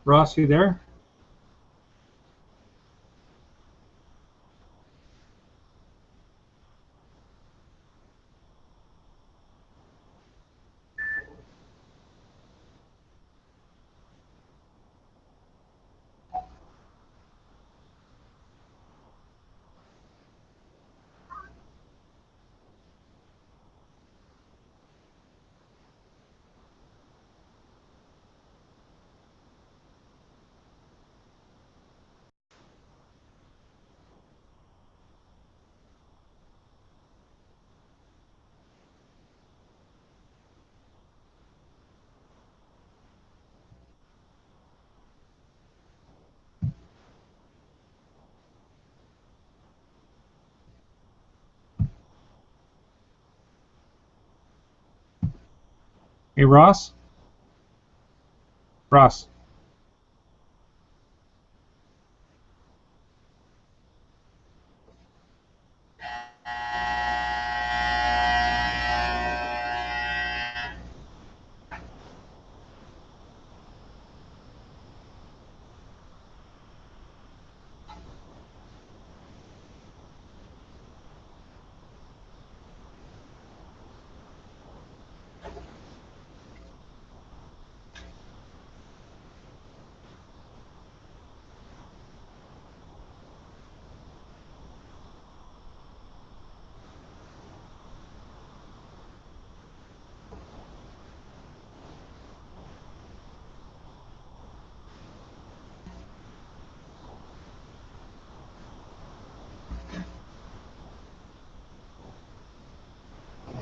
Ross, you there? Hey, Ross? Ross.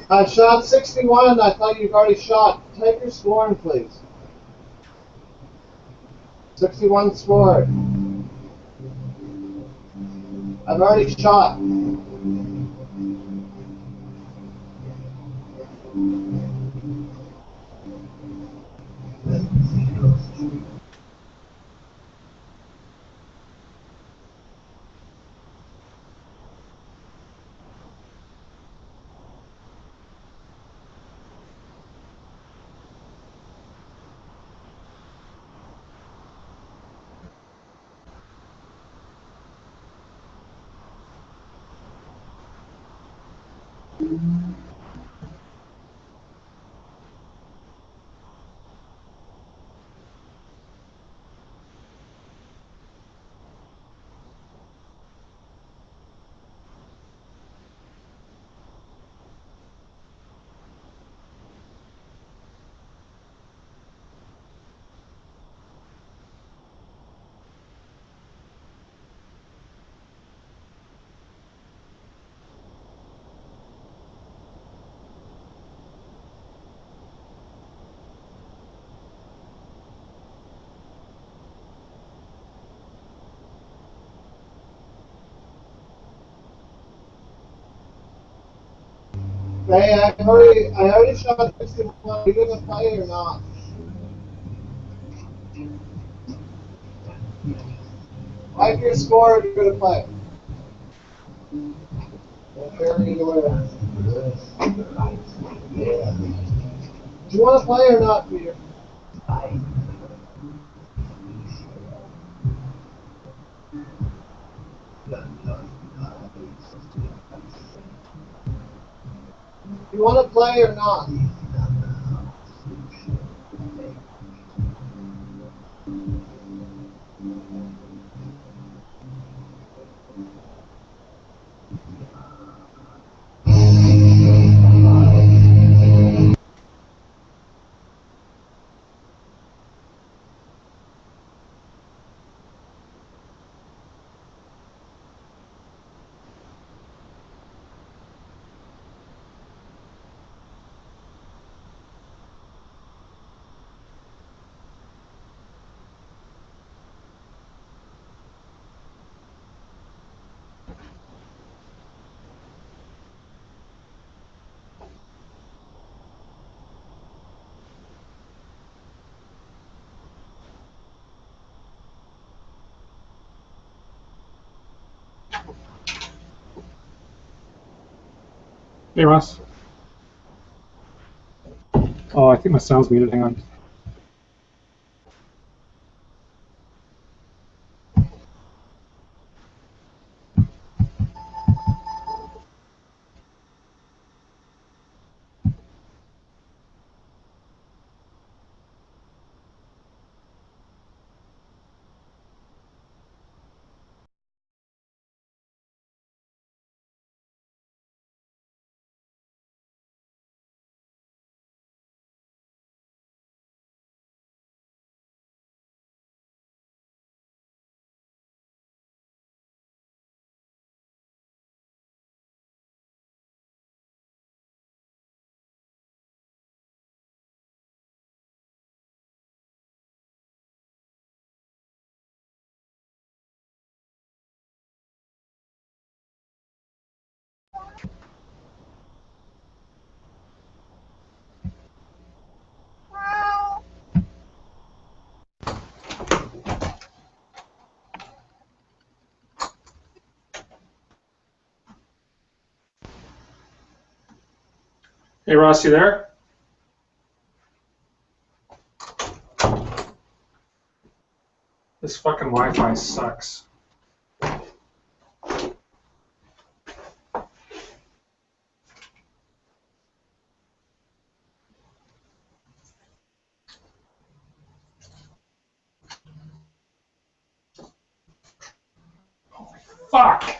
I shot 61. I thought you'd already shot. Type your scoring, please. 61 scored. I've already shot. Hey, I already shot 61. Are you gonna play or not? Type your score if you're gonna play. Do you want to play or not, Peter? Do you want to play or not? Hey, Ross. Oh, I think my sound's muted. Hang on. Hey, Ross, you there? This fucking Wi-Fi sucks. Fuck!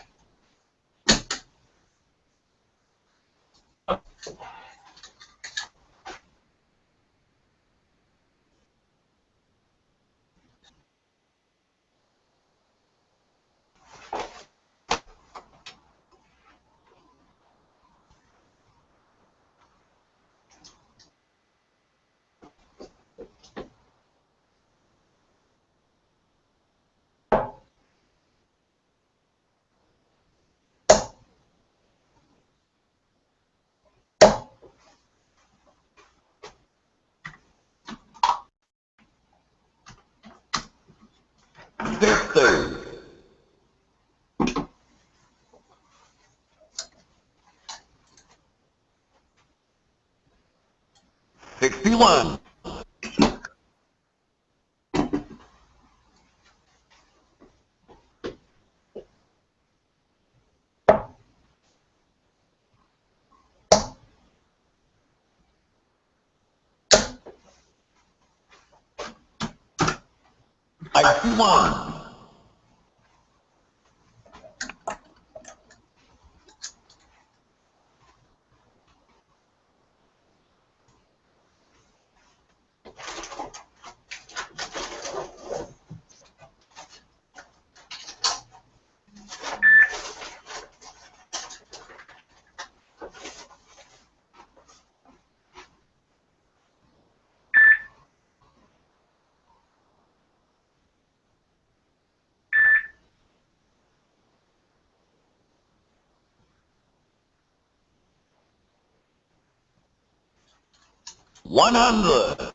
Fifty. 61. 81. 100.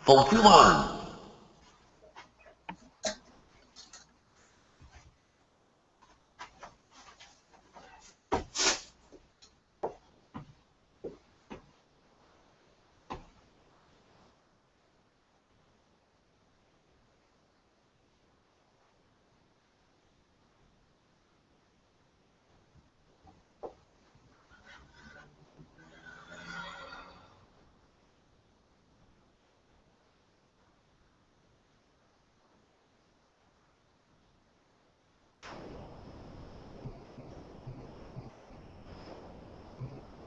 41.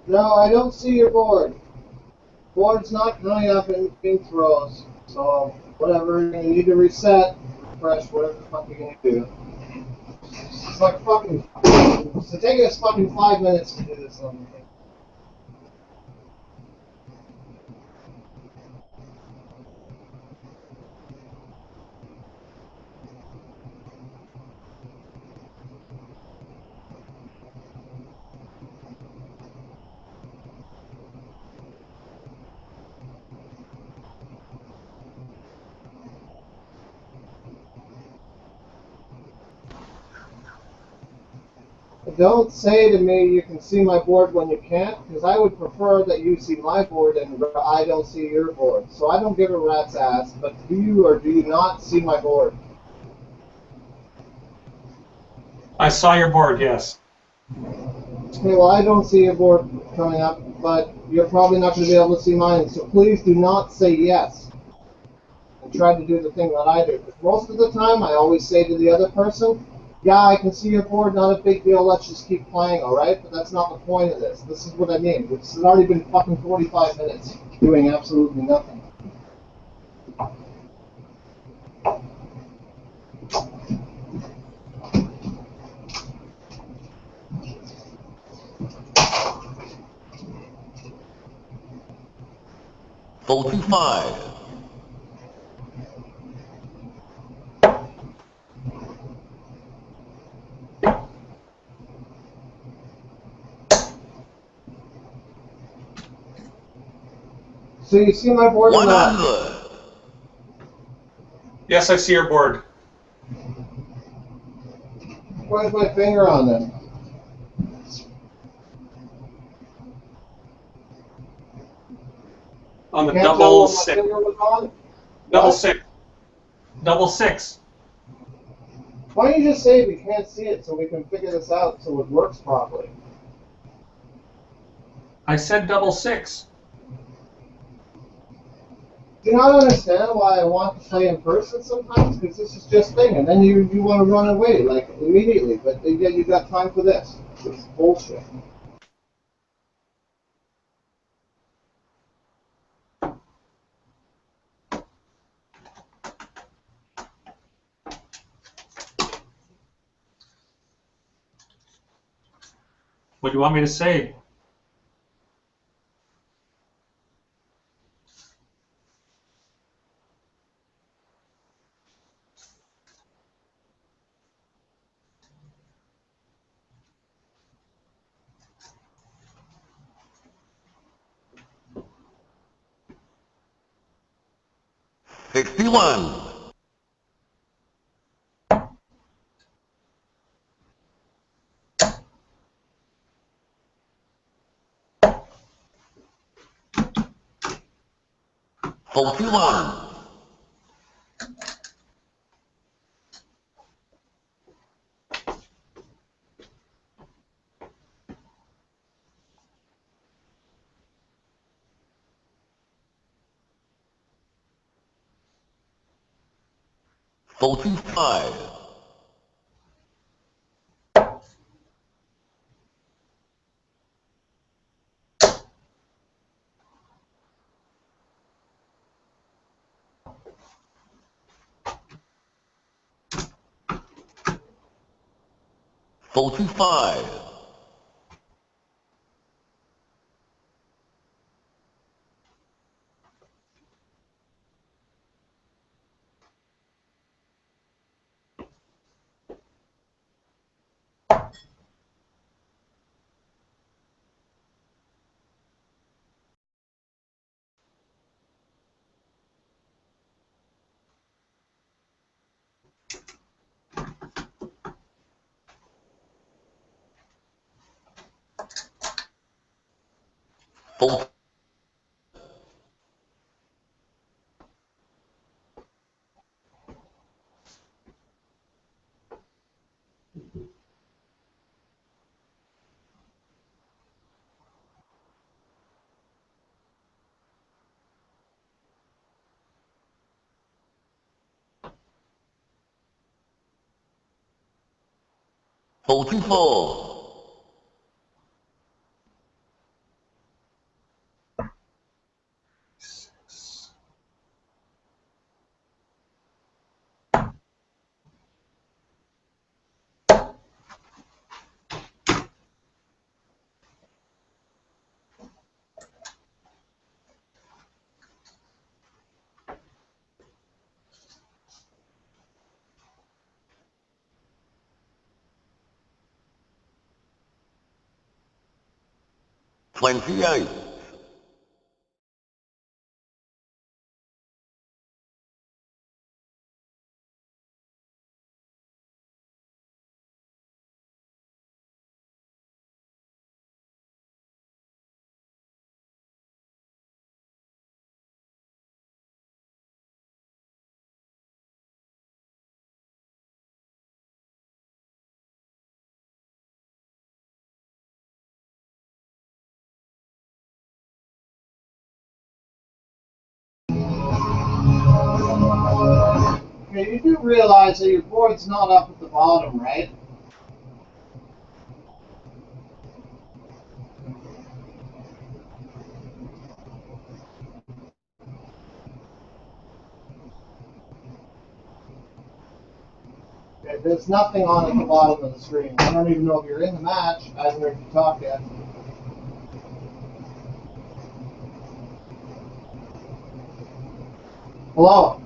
No, I don't see your board. Board's not coming up in pink throws. So, whatever, you're gonna need to reset, refresh, whatever the fuck you're gonna do. It's like fucking. It's taking us fucking 5 minutes to do this thing. Don't say to me you can see my board when you can't, because I would prefer that you see my board and I don't see your board. So I don't give a rat's ass, but do you or do you not see my board? I saw your board, yes. Okay, well, I don't see your board coming up, but you're probably not going to be able to see mine, so please do not say yes and try to do the thing that I do. Because most of the time, I always say to the other person, yeah, I can see your board, not a big deal, let's just keep playing, alright? But that's not the point of this. This is what I mean. It's already been fucking 45 minutes doing absolutely nothing. 45. So you see my board or not? 100. Yes, I see your board. Where's my finger on it? On the Can't tell double when my six. finger was on? Double What? six. Double six. Why don't you just say we can't see it so we can figure this out so it works properly? I said double six. Do you not understand why I want to play in person sometimes? Because this is just thing, and then you want to run away, like, immediately, but yet you got time for this. It's bullshit. What do you want me to say? Fifty-one. 41. 45. 45. 44. 28. Okay, you do realize that your board's not up at the bottom, right? Okay, there's nothing on at the bottom of the screen. I don't even know if you're in the match. I haven't heard you talk yet. Hello?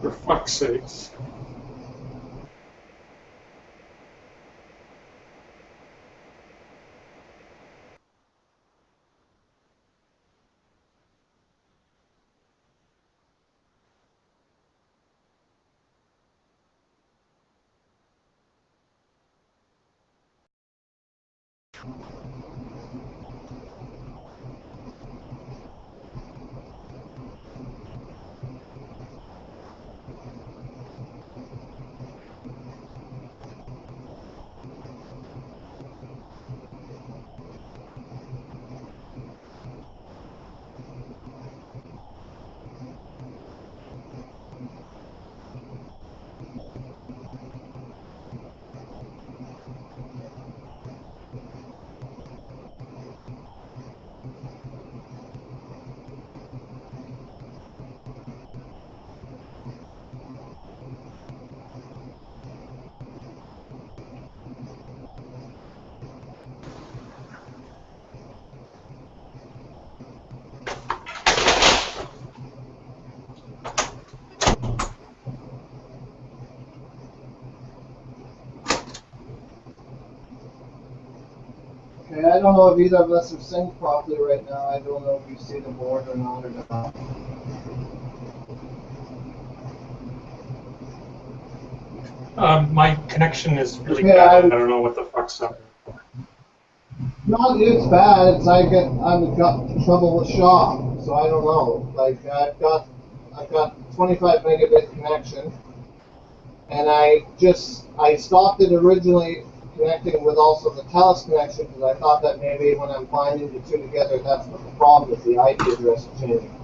For fuck's sakes. Okay, I don't know if either of us are synced properly right now. I don't know if you see the board or not or not. My connection is really Okay, bad. I don't know what the fuck's up. Not it's bad. It's I've got trouble with Shaw, so I don't know. Like I've got 25 megabit connection, and I stopped it originally connecting with also the Telus connection because I thought that maybe when I'm binding the two together, that's what the problem is. The IP address is changing.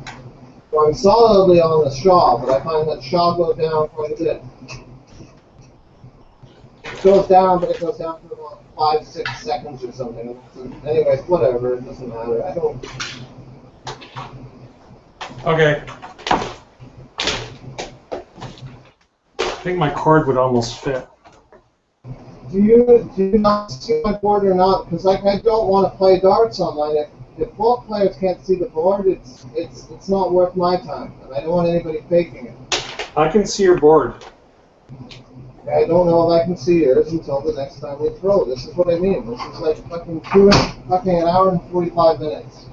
So I'm solidly on the Shaw, but I find that Shaw goes down quite a bit. It goes down, but it goes down for about 5-6 seconds or something. Anyways, whatever, it doesn't matter. I don't. Okay. I think my cord would almost fit. Do you not see my board or not? Because like I don't want to play darts online. If both players can't see the board, it's not worth my time, and I don't want anybody faking it. I can see your board. I don't know if I can see yours until the next time we throw. This is what I mean. This is like fucking an hour and 45 minutes.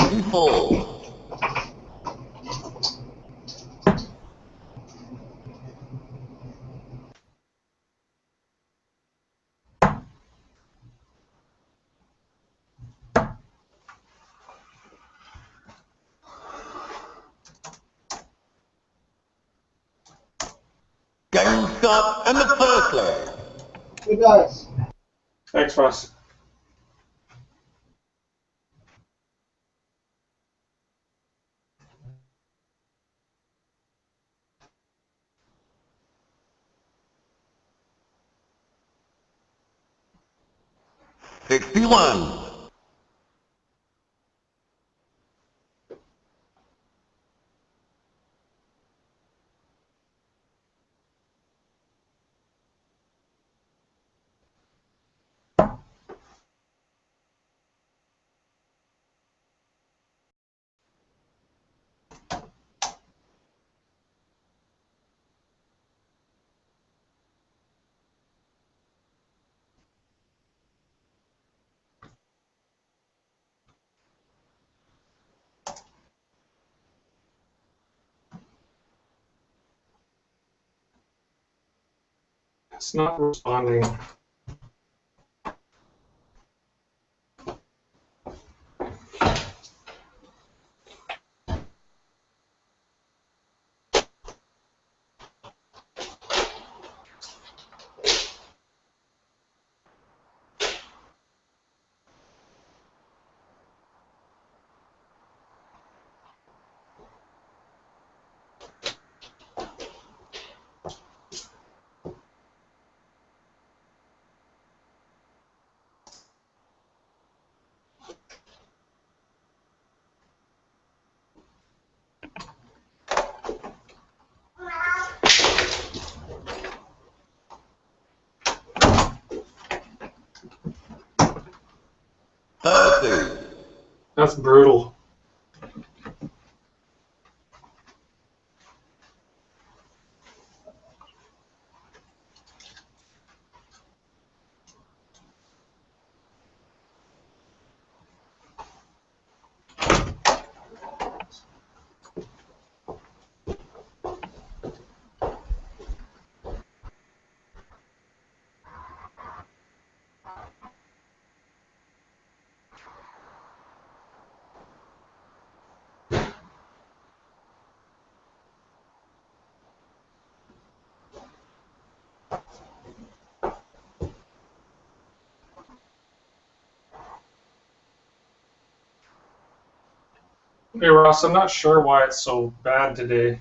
People. Game start and the first leg. Good guys. Thanks, Ross. '61. It's not responding. Perfect. That's brutal. Hey Ross, I'm not sure why it's so bad today.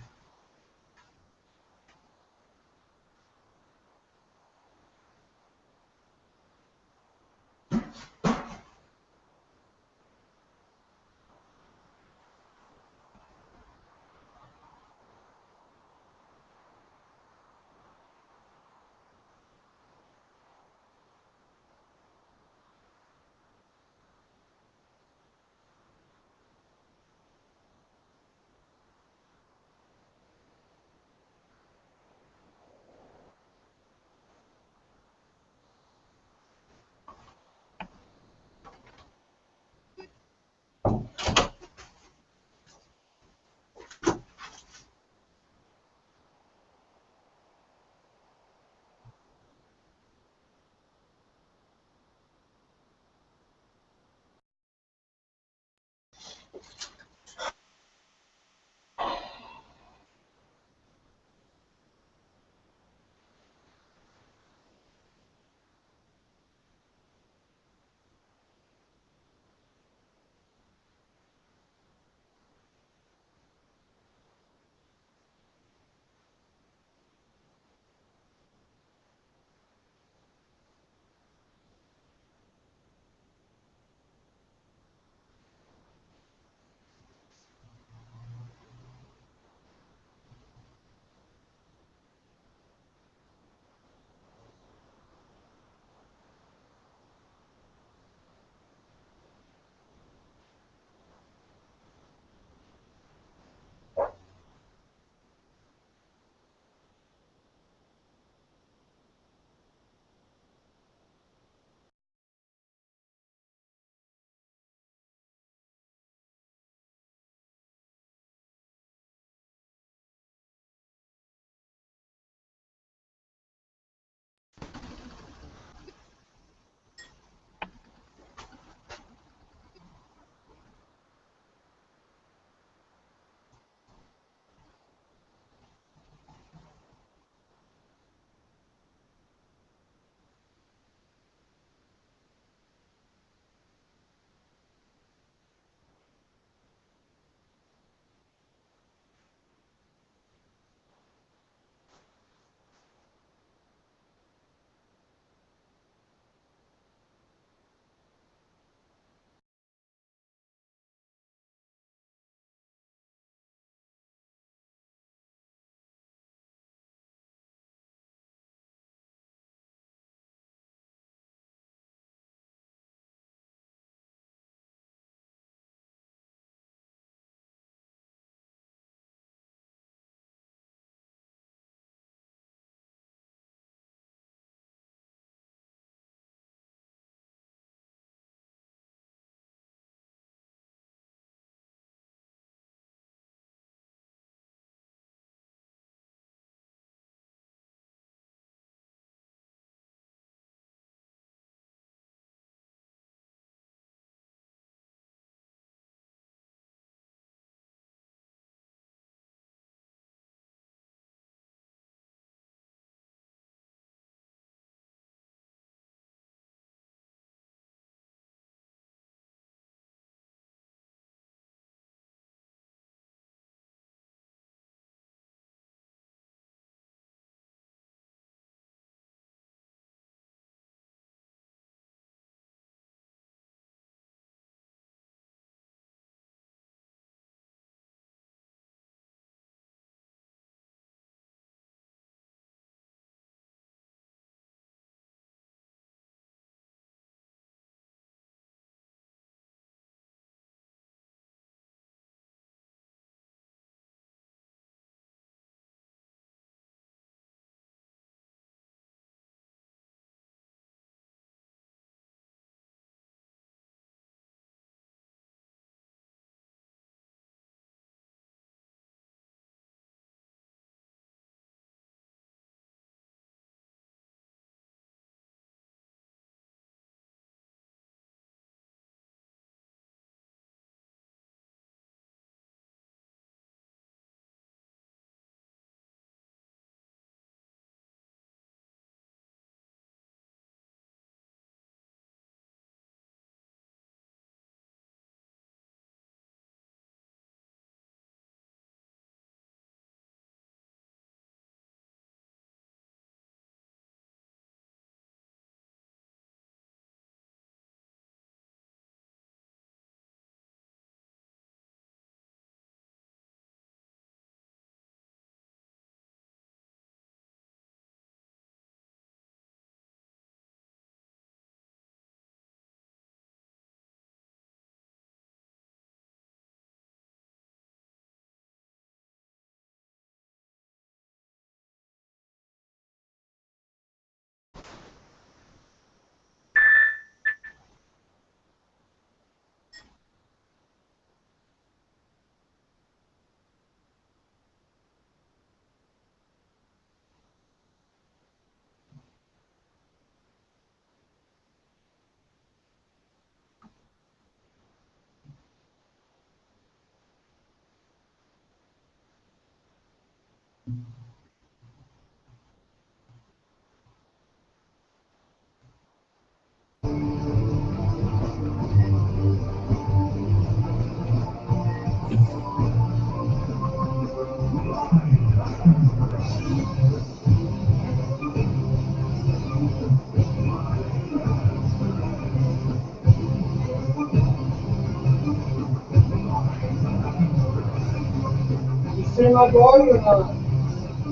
my boy or not?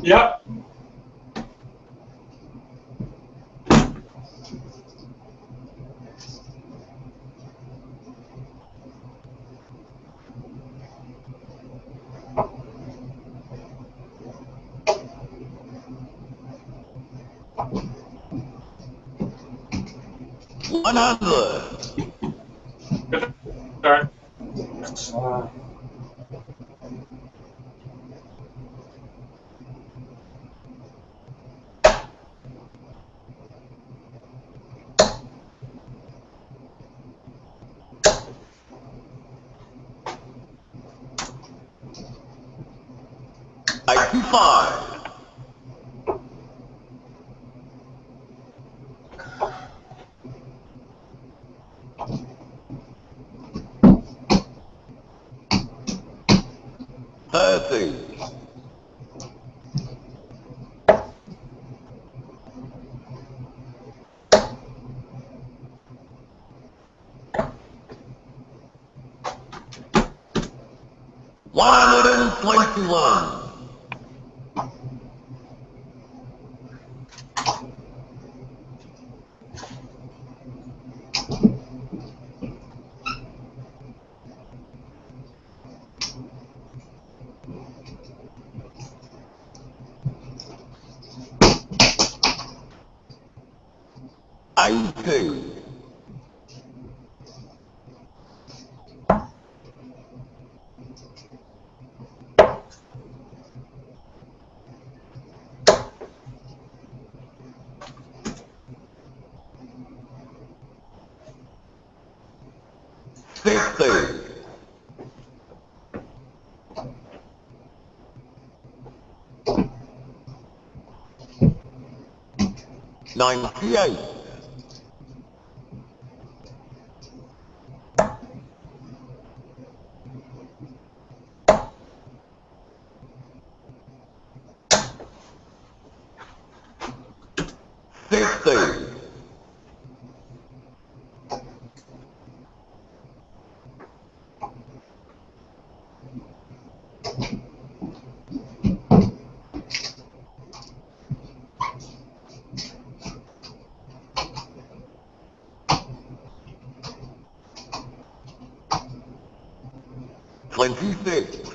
Yep. One hundred. Good start. $85. 30. 121. 80. 50. 98. 50. 26.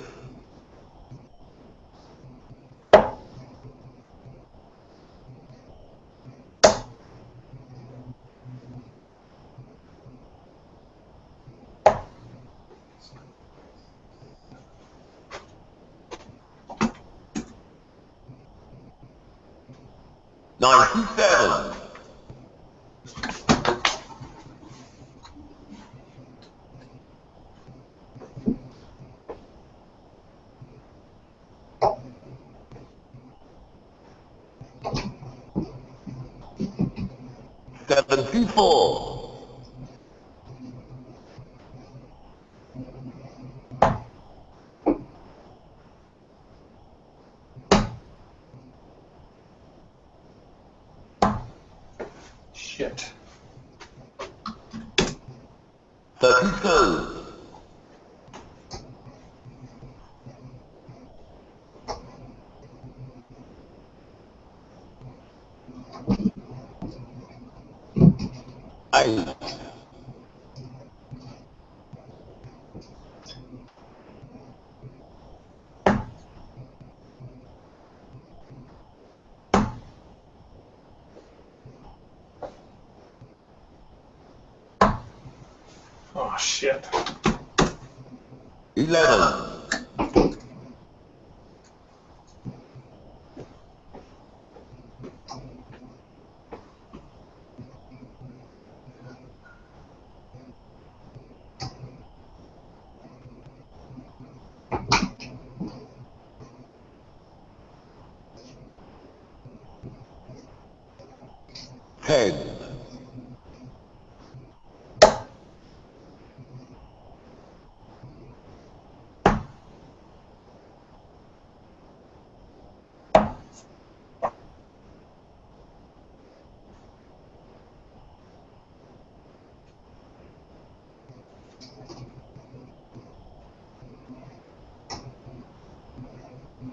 97. 74. 32. 8. Oh shit. 11. 10. 100.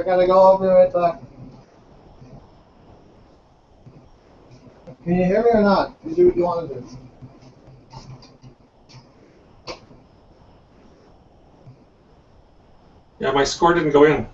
gotta go. I'll be right back. Can you hear me or not? You do what you want to do. Yeah, my score didn't go in.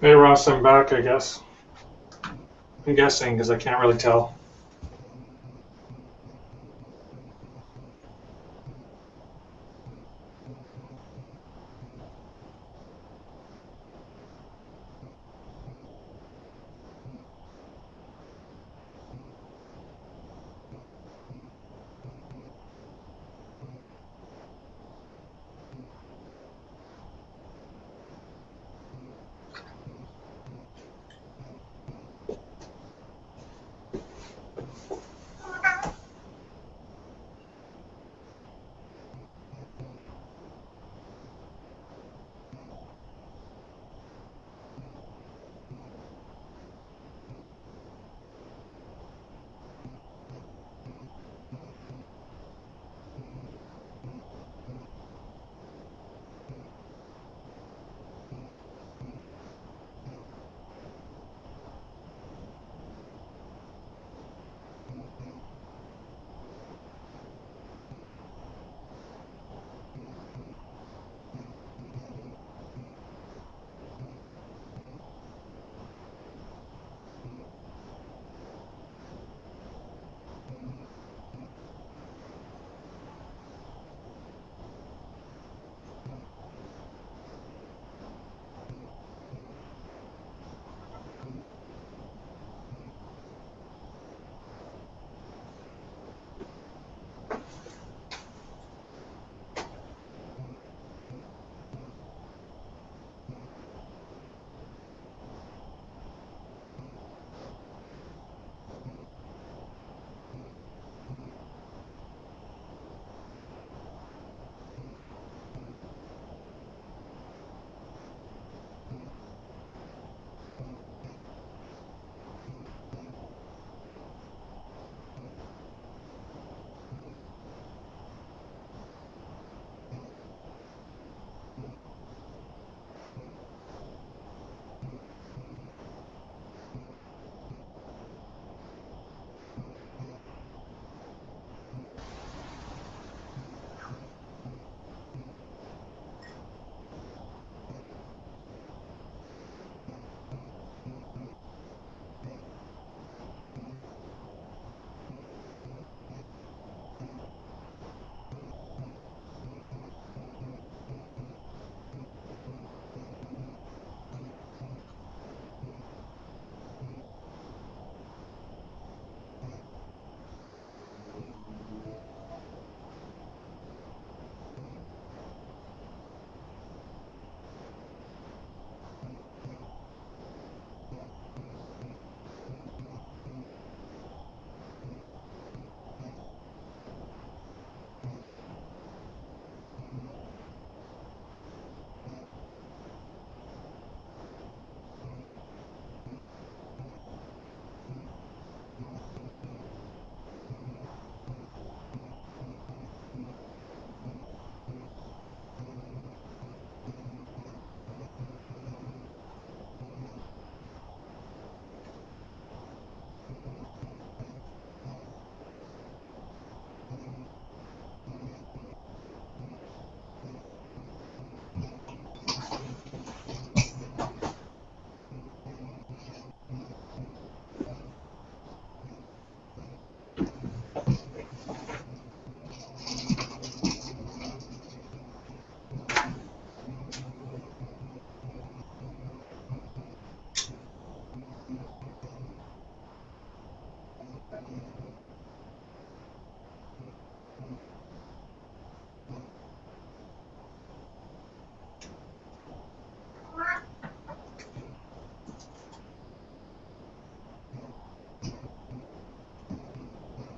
Hey Ross, I'm back, I guess. I'm guessing because I can't really tell.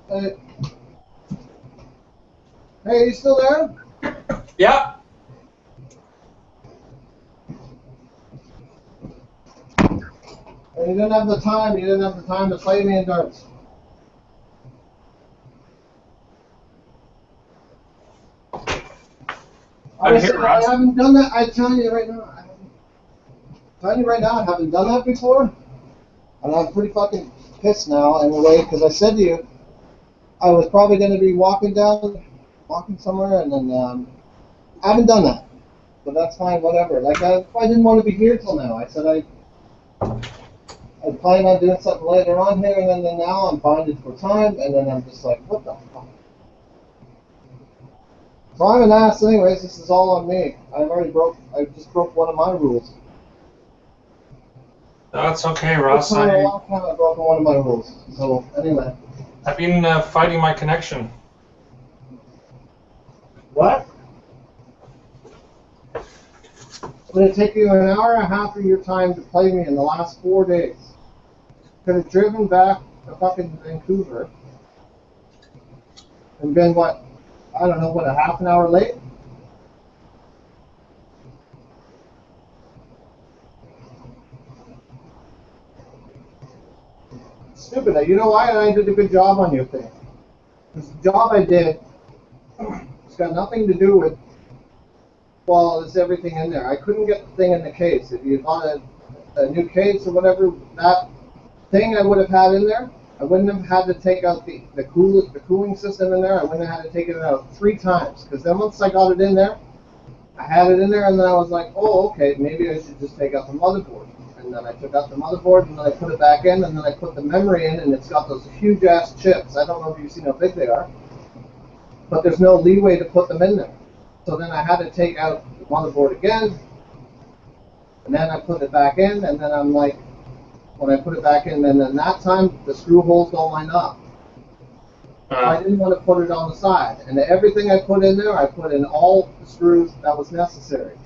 Hey, hey, you still there? Yeah. And you didn't have the time. You didn't have the time to play me in darts. I'm I here, said I Ross. haven't done that. I tell you right now. I haven't done that before, and I'm pretty fucking pissed now in a way because I said to you I was probably going to be walking somewhere, and then I haven't done that. But that's fine, whatever. Like I didn't want to be here till now. I said I I plan on doing something later on here, and then now I'm binded for time, and then I'm just like, what the fuck? So I'm an ass anyways, this is all on me. I just broke one of my rules. That's okay, First Ross. time in a long time I've broken one of my rules. So, anyway. I've been fighting my connection. What? It's going to take you an hour and a half of your time to play me in the last 4 days. Could have driven back to fucking Vancouver and been, what, I don't know, what, a half an hour late? Stupid. You know why? I did a good job on your thing. This job I did, it's got nothing to do with, well, there's everything in there. I couldn't get the thing in the case. If you bought a new case or whatever, that thing I would have had in there, I wouldn't have had to take out the cooling system in there. I wouldn't have had to take it out 3 times. Because then once I got it in there, I had it in there, and then I was like, oh, okay, maybe I should just take out the motherboard. And then I took out the motherboard, and then I put it back in, and then I put the memory in, and it's got those huge-ass chips. I don't know if you've seen how big they are, but there's no leeway to put them in there. So then I had to take out the motherboard again, and then I put it back in, and then I'm like, when I put it back in, and then that time, the screw holes don't line up. I didn't want to put it on the side. And everything I put in there, I put in all the screws that was necessary.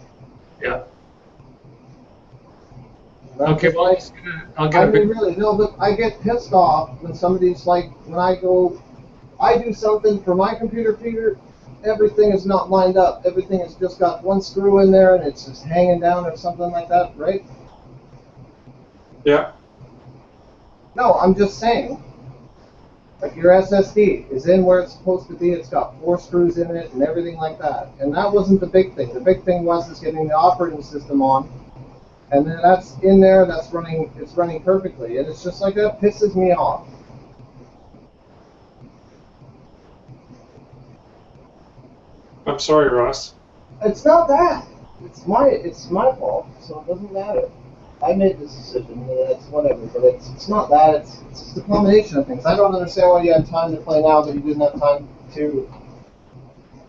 Yeah. Okay, well, like, I'll get a big... really, no, but I get pissed off when somebody's like, when I do something for my computer, everything is not lined up. Everything has just got one screw in there and it's just hanging down or something like that, right? Yeah. No, I'm just saying. Like your SSD is in where it's supposed to be. It's got 4 screws in it and everything like that. And that wasn't the big thing. The big thing was getting the operating system on. And then that's in there, it's running perfectly. And it's just like, that pisses me off. I'm sorry, Ross. It's not that. It's my fault, so it doesn't matter. I made this decision, and it's whatever, but it's not that, it's just a combination of things. I don't understand why you had time to play now, but you didn't have time to,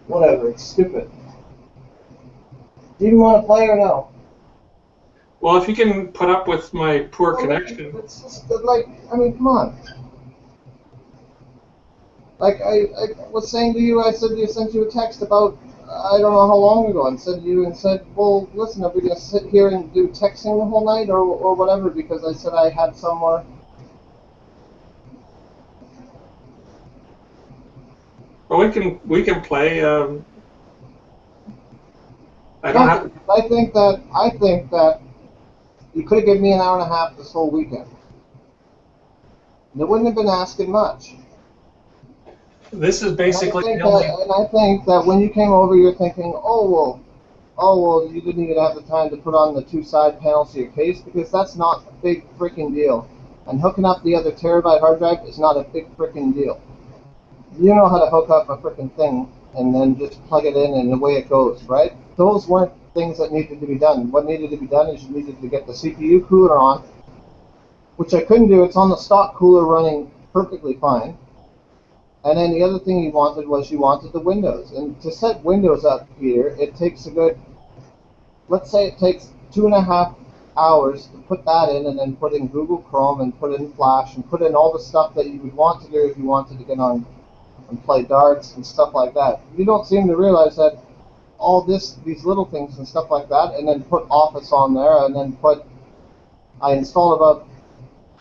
whatever, it's stupid. Do you even want to play or no? Well, if you can put up with my poor connection... It's just, like, I mean, come on. Like, I was saying to you, I sent you a text about, I don't know how long ago, and said, well, listen, are we going to sit here and do texting the whole night or whatever, because I said I had somewhere. Well, we can play. I don't have. I think that you could have given me an hour and a half this whole weekend. And it wouldn't have been asking much. This is basically and I think that when you came over, you're thinking, oh well, you didn't even have the time to put on the 2 side panels to your case, because that's not a big freaking deal. And hooking up the other terabyte hard drive is not a big freaking deal. You know how to hook up a freaking thing and then just plug it in and away it goes, right? Those weren't things that needed to be done. What needed to be done is you needed to get the CPU cooler on, which I couldn't do. It's on the stock cooler running perfectly fine. And then the other thing you wanted the Windows. And to set Windows up here, it takes a good, let's say it takes 2.5 hours to put that in, and then put in Google Chrome and put in Flash and put in all the stuff that you would want to do if you wanted to get on and play darts and stuff like that. You don't seem to realize that all these little things and stuff like that, and then put Office on there, and then I installed about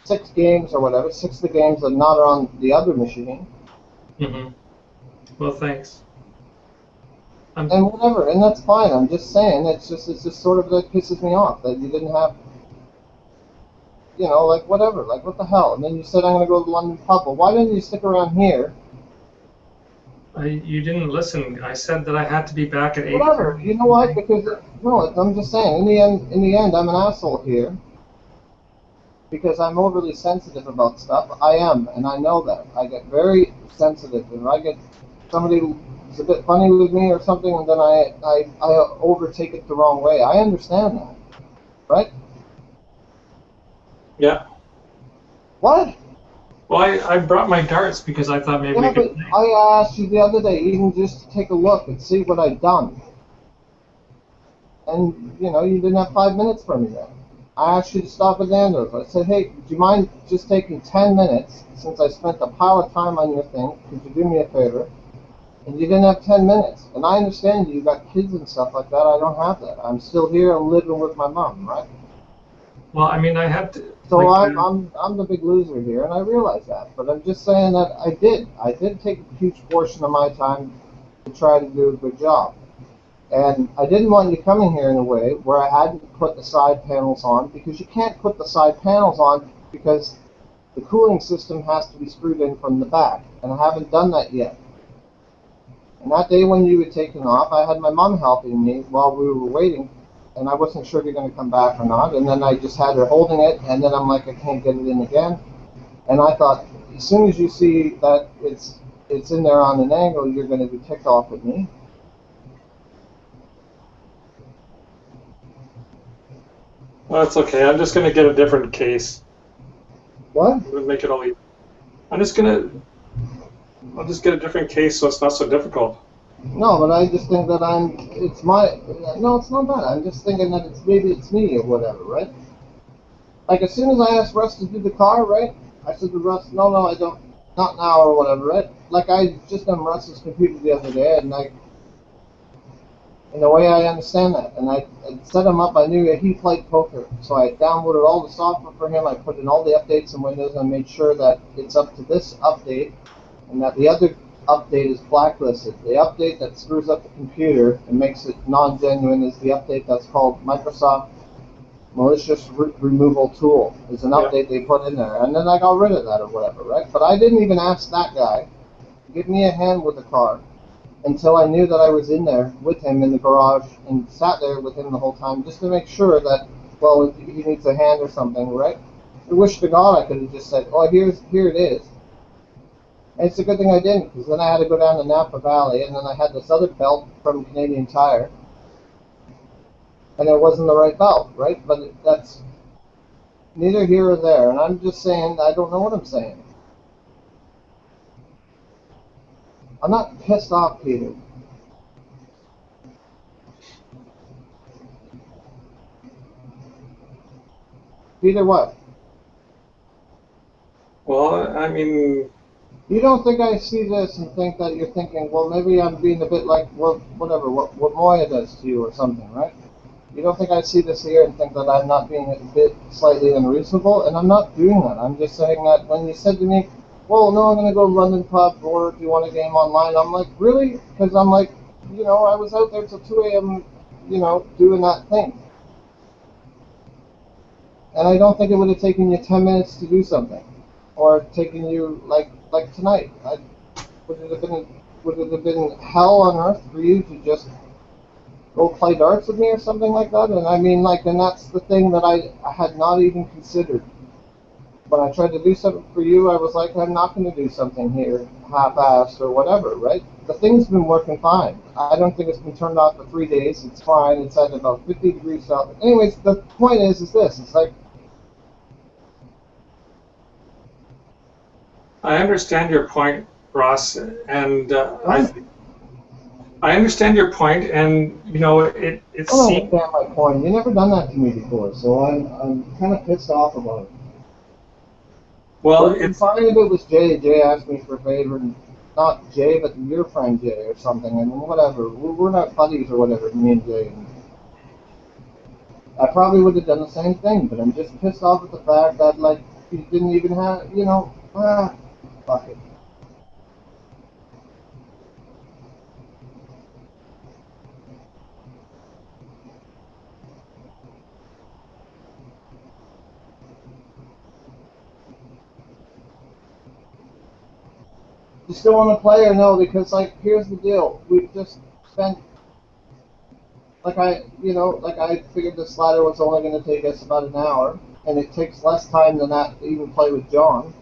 6 games or whatever, 6 of the games that are not on the other machine. Mm-hmm. Well, thanks. And whatever, and that's fine. I'm just saying, it's just sort of that pisses me off that you didn't have, like whatever, like what the hell. And then you said I'm going to go to the London pub. Well, why didn't you stick around here? You didn't listen. I said that I had to be back at 8. Whatever. You know what? Because I'm just saying. In the end, I'm an asshole here. Because I'm overly sensitive about stuff. I am, and I know that. I get very sensitive. If I get somebody who's a bit funny with me or something, and then I overtake it the wrong way. I understand that, right? Yeah. What? Well, I brought my darts because I thought maybe we Yeah, could but play. I asked you the other day even just to take a look and see what I'd done. And, you know, you didn't have 5 minutes for me then. I asked you to stop at Nando's. I said, hey, do you mind just taking 10 minutes since I spent a pile of time on your thing? Could you do me a favor? And you didn't have 10 minutes. And I understand you got kids and stuff like that. I don't have that. I'm still here. I'm living with my mom, right? Well, I mean, I had to So like. I'm the big loser here, and I realize that. But I'm just saying that I did take a huge portion of my time to try to do a good job. And I didn't want you coming here in a way where I hadn't put the side panels on, because you can't put the side panels on because the cooling system has to be screwed in from the back, and I haven't done that yet. And that day when you had taken off, I had my mom helping me while we were waiting, and I wasn't sure if you're going to come back or not. And then I just had her holding it, and then I'm like, I can't get it in again. And I thought, as soon as you see that it's in there on an angle, you're going to be ticked off with me. Well, that's okay. I'm just gonna get a different case. What? We'll make it all even. I'm just gonna. I'll just get a different case so it's not so difficult. No, but I just think that it's my, no, it's not that. I'm just thinking that maybe it's me or whatever, right? Like, as soon as I asked Russ to do the car, right? I said to Russ, no, I don't, not now or whatever, right? Like, I just done Russ's computer the other day, and in a way I understand that. And I set him up, I knew he played poker. So I downloaded all the software for him, I put in all the updates in Windows, and made sure that it's up to this update, and that the other update is blacklisted. The update that screws up the computer and makes it non-genuine is the update that's called Microsoft Malicious Removal Tool. It's an Yeah. update they put in there, and then I got rid of that or whatever, right? But I didn't even ask that guy to give me a hand with the car until I knew that I was in there with him in the garage and sat there with him the whole time just to make sure that, well, he needs a hand or something, right? I wish to God I could have just said, oh, here it is. And it's a good thing I didn't, because then I had to go down to Napa Valley, and then I had this other belt from Canadian Tire, and it wasn't the right belt, right? But that's neither here or there, and I'm just saying I don't know what I'm saying. I'm not pissed off, Peter. Peter, what? Well, I mean, You don't think I see this and think that you're thinking, well, maybe I'm being a bit like, well, whatever, what Moya does to you or something, right? You don't think I see this here and think that I'm not being a bit slightly unreasonable? And I'm not doing that. I'm just saying that when you said to me, well, no, I'm going to go to London pub, or do you want a game online? I'm like, really? Because I'm like, you know, I was out there till 2 a.m., you know, doing that thing. And I don't think it would have taken you 10 minutes to do something. Or taken you, like tonight. Would it have been hell on earth for you to just go play darts with me or something like that? And I mean, like, and that's the thing that I had not even considered. When I tried to do something for you, I was like, I'm not going to do something here half-assed or whatever, right? The thing's been working fine. I don't think it's been turned off for 3 days. It's fine. It's at about 50 degrees Celsius. Anyways, the point is this. It's like, I understand your point, Ross, and what? I understand your point, and you know I it don't seems understand my point. You never done that to me before, so I'm kind of pissed off about it. well. It would be fine if it was Jay. Jay asked me for a favor, and not Jay, but your friend Jay or something, and whatever. We're not buddies or whatever, me and Jay. And I probably would have done the same thing, but I'm just pissed off at the fact that, like, he didn't even have, you know, fuck it. You still want to play or no? Because, like, here's the deal. We've just spent, like I figured this ladder was only going to take us about an hour, and it takes less time than that to even play with John.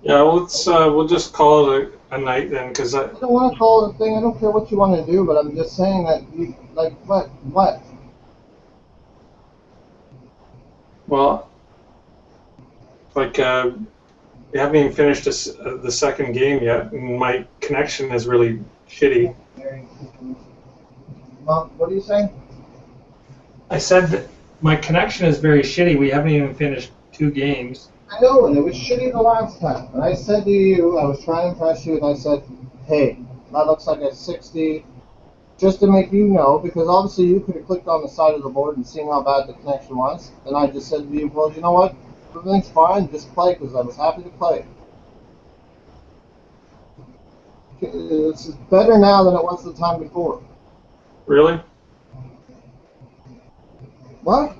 Yeah, well, we'll just call it a night then, because I don't want to call it a thing. I don't care what you want to do, but I'm just saying that you, like, what? Well, like we haven't even finished the second game yet, and my connection is really shitty. Mom, what are you saying? I said that my connection is very shitty. We haven't even finished 2 games. I know, and it was shitty the last time. And I said to you, I was trying to impress you, and I said, hey, that looks like a 60, just to make you know, because obviously you could have clicked on the side of the board and seen how bad the connection was. And I just said to you, well, you know what? Everything's fine, just play, because I was happy to play. It's better now than it was the time before. Really? What?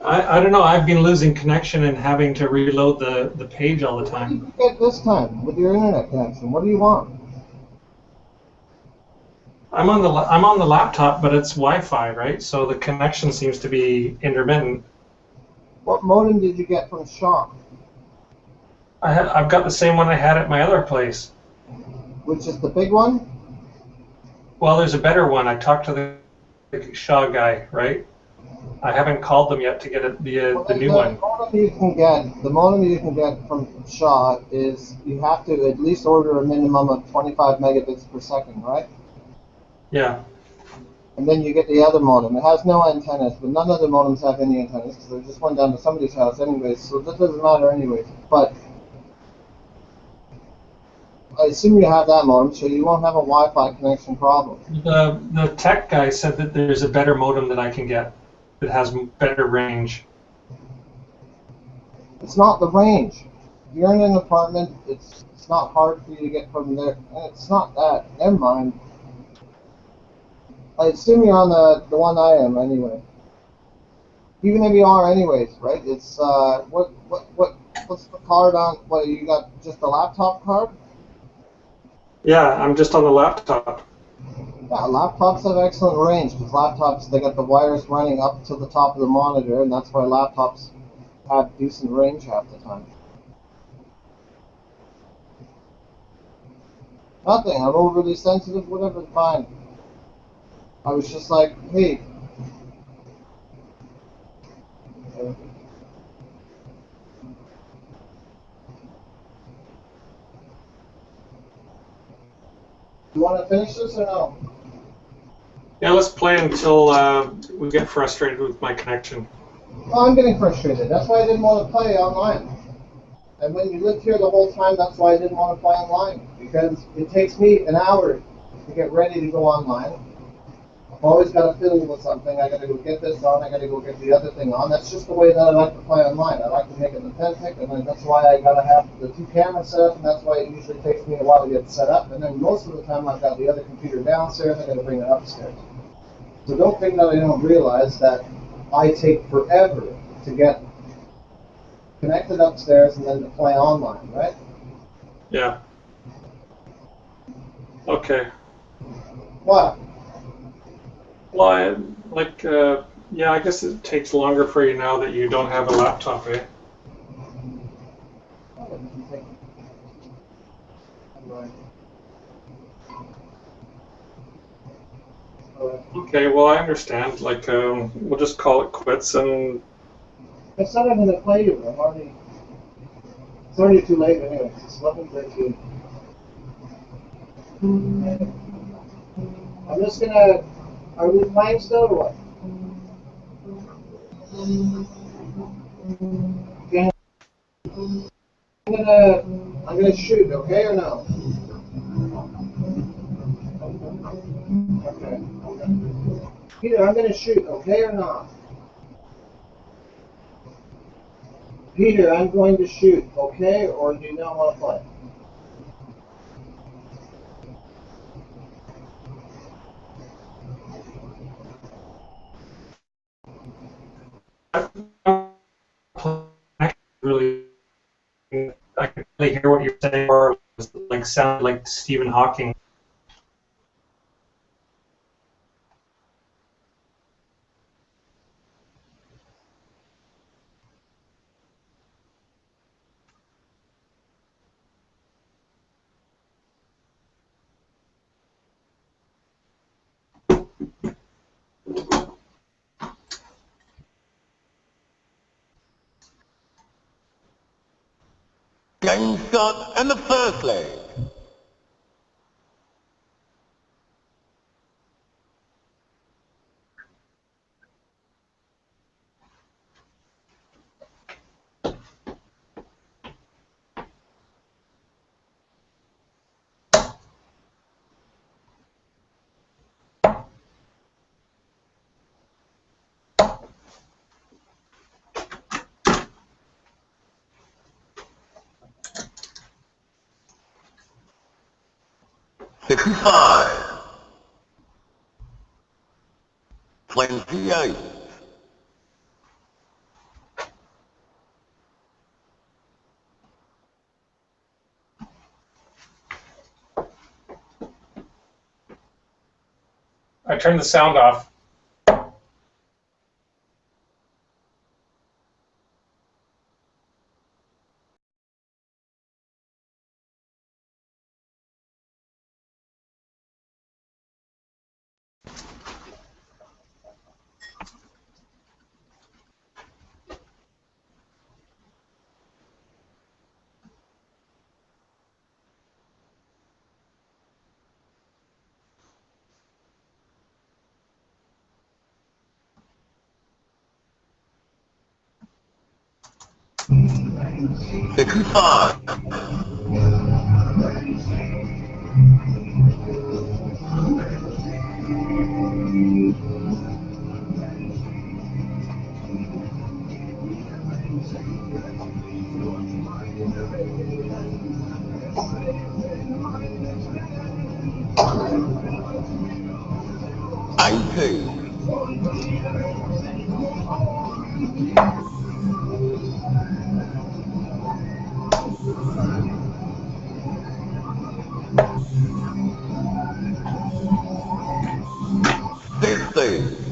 I don't know. I've been losing connection and having to reload the page all the What time. did you get this time with your internet connection? What do you want? I'm on the laptop, but it's Wi-Fi, right? So the connection seems to be intermittent. What modem did you get from Shaw? I've got the same one I had at my other place. Which is the big one? Well, there's a better one. I talked to the Shaw guy, right? I haven't called them yet to get the new one. The modem you can get from Shaw is you have to at least order a minimum of 25 megabits per second, right? Yeah. And then you get the other modem. It has no antennas, but none of the modems have any antennas because they just went down to somebody's house anyways, so that doesn't matter anyways. But I assume you have that modem, so you won't have a Wi-Fi connection problem. The tech guy said that there's a better modem that I can get that has better range. It's not the range. If you're in an apartment, it's not hard for you to get from there. And it's not that. Never mind. I assume you're on the one I am anyway. Even if you are anyways, right? It's what's the card on? What, you got just a laptop card? Yeah, I'm just on the laptop. Yeah, laptops have excellent range because laptops, they got the wires running up to the top of the monitor, and that's why laptops have decent range half the time. Nothing. I'm overly sensitive. Whatever. Fine. I was just like, hey. You want to finish this or no? Yeah, let's play until we get frustrated with my connection. Well, I'm getting frustrated. That's why I didn't want to play online. And when you lived here the whole time, that's why I didn't want to play online. Because it takes me an hour to get ready to go online. I've always got to fiddle with something. I got to go get this on. I got to go get the other thing on. That's just the way that I like to play online. I like to make it authentic, and that's why I got to have the 2 cameras set up, and that's why it usually takes me a while to get set up. And then most of the time, I've got the other computer downstairs. I got to bring it upstairs. So don't think that I don't realize that I take forever to get connected upstairs and then to play online, right? Yeah. Okay. What? Well, yeah, I guess it takes longer for you now that you don't have a laptop, eh? Okay, well, I understand. We'll just call it quits and... I said I'm going to play you. It's already too late anyway. It's 11:13. I'm just going to... Are we playing still or what? Okay. I'm gonna shoot, okay or no? Okay. Peter, I'm gonna shoot, okay or not? Peter, I'm going to shoot, okay, or do you not want to play? Really, I can really hear what you're saying, or it was like sound like Stephen Hawking. Game shot and the first leg. $55. 28. I turned the sound off. $55. 18. 50.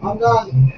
I'm done.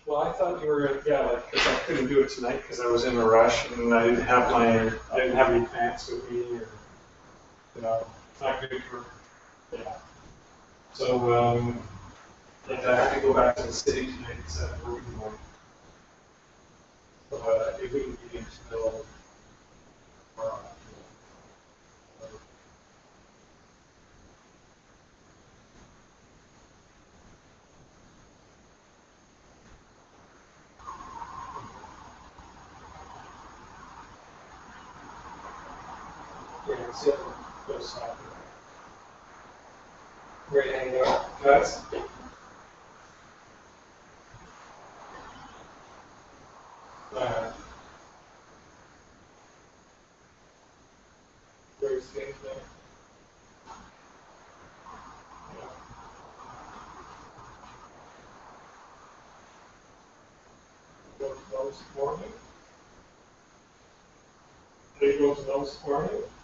Well, I thought you were, yeah, like, 'cause I couldn't do it tonight because I was in a rush and I didn't have any pants with me, or, it's not good for, yeah. So, like, I have to go back to the city tonight, it's at work in the morning. So, it wouldn't be until, uh, yeah, it's it, goes south. Ready to hang out, guys? Uh, Where's things there? Go to those for me? Are you going to those for me?